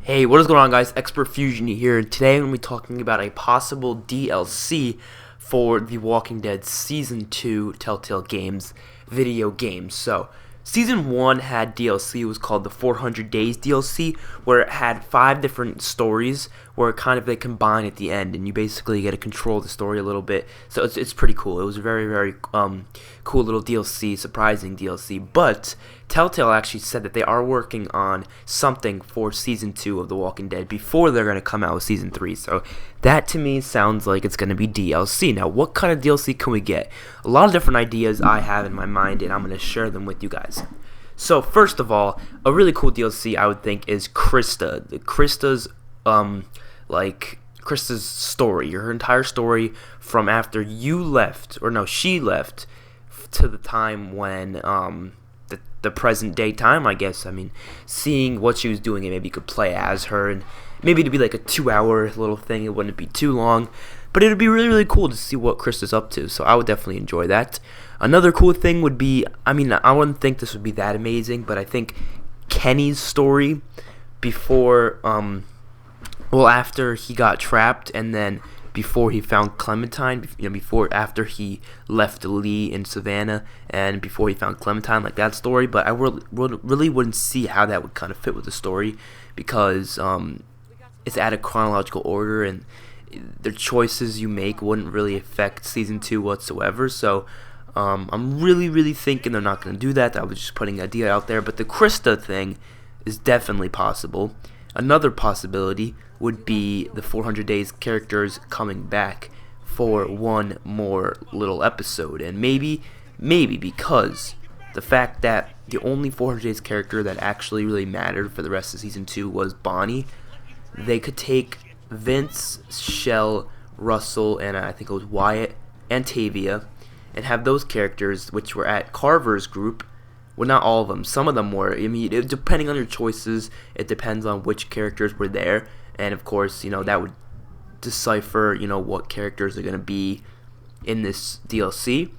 Hey, what is going on, guys? Expert Fusion here, and today I'm going to be talking about a possible DLC for The Walking Dead Season 2 Telltale Games video game. So, Season 1 had DLC. It was called the 400 Days DLC, where it had 5 different stories where they combine at the end, and you basically get to control the story a little bit. So it's pretty cool. It was a very cool little DLC, surprising DLC. But Telltale actually said that they are working on something for Season 2 of The Walking Dead before they're going to come out with Season 3. So that to me sounds like it's going to be DLC. Now, what kind of DLC can we get? A lot of different ideas I have in my mind, and I'm going to share them with you guys. So first of all, a really cool DLC I would think is Krista. Krista's story, her entire story from after you left, or no, she left, to the time when the present day time, I guess. I mean, seeing what she was doing, and maybe you could play as her, and maybe it'd be like a 2-hour little thing. It wouldn't be too long, but it would be really cool to see what Krista's up to. So I would definitely enjoy that. Another cool thing would be, I mean, I wouldn't think this would be that amazing, but I think Kenny's story before, after he got trapped, and then before he found Clementine, after he left Lee in Savannah, and before he found Clementine, like that story. But I really wouldn't see how that would kind of fit with the story, because it's out of chronological order, and the choices you make wouldn't really affect Season 2 whatsoever. So I'm really thinking they're not going to do that. I was just putting an idea out there, but the Krista thing is definitely possible. Another possibility would be the 400 Days characters coming back for one more little episode, and maybe because the fact that the only 400 Days character that actually really mattered for the rest of Season 2 was Bonnie, they could take Vince, Shell, Russell, and I think it was Wyatt and Tavia, and have those characters, which were at Carver's group. Well, not all of them. Some of them were. I mean, depending on your choices, it depends on which characters were there. And, of course, that would decipher, what characters are going to be in this DLC.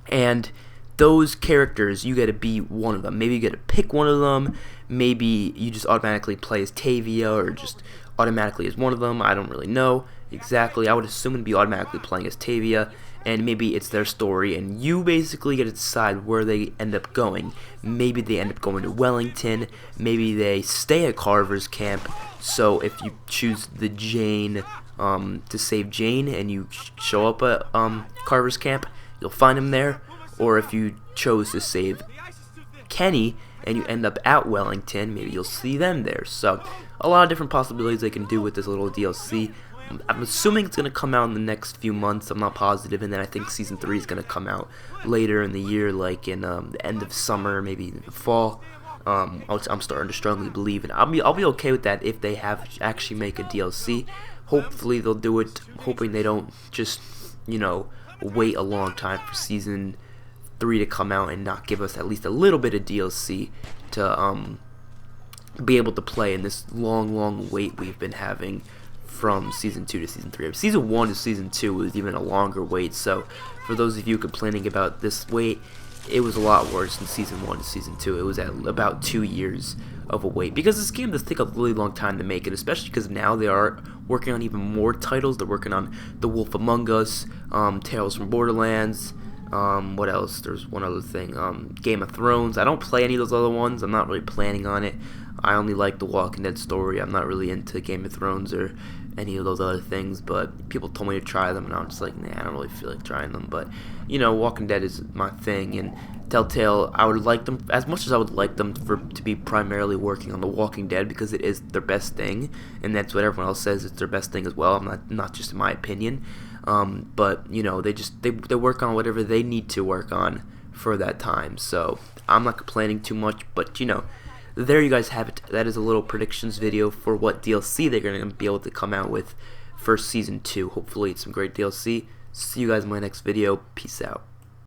And those characters, you get to be one of them. Maybe you get to pick one of them. Maybe you just automatically play as Tavia, or just automatically as one of them. I don't really know exactly. I would assume it'd be automatically playing as Tavia. And maybe it's their story, and you basically get to decide where they end up going. Maybe they end up going to Wellington. Maybe they stay at Carver's camp. So if you choose the Jane, to save Jane, and you show up at Carver's camp, you'll find him there. Or if you chose to save Kenny, and you end up at Wellington, maybe you'll see them there. So a lot of different possibilities they can do with this little DLC. I'm assuming it's going to come out in the next few months. I'm not positive, and then I think Season 3 is going to come out later in the year, like in the end of summer, maybe in the fall. I'm starting to strongly believe, and I'll be okay with that if they actually make a DLC. Hopefully they'll do it, hoping they don't just, wait a long time for Season 3 to come out and not give us at least a little bit of DLC to be able to play in this long wait we've been having from Season 2 to Season 3. Season 1 to Season 2 was even a longer wait, so for those of you complaining about this wait, it was a lot worse than Season 1 to Season 2. It was at about 2 years of a wait, because this game does take a really long time to make it, especially because now they are working on even more titles. They're working on The Wolf Among Us, Tales from Borderlands, what else? There's one other thing, Game of Thrones. I don't play any of those other ones. I'm not really planning on it. I only like The Walking Dead story. I'm not really into Game of Thrones or any of those other things, but people told me to try them, and I'm just like, nah, I don't really feel like trying them. But Walking Dead is my thing, and Telltale, I would like them as much as I would like them to be primarily working on The Walking Dead, because it is their best thing, and that's what everyone else says it's their best thing as well. Not just in my opinion, but they work on whatever they need to work on for that time. So I'm not complaining too much, but there you guys have it. That is a little predictions video for what DLC they're going to be able to come out with for Season 2. Hopefully it's some great DLC. See you guys in my next video. Peace out.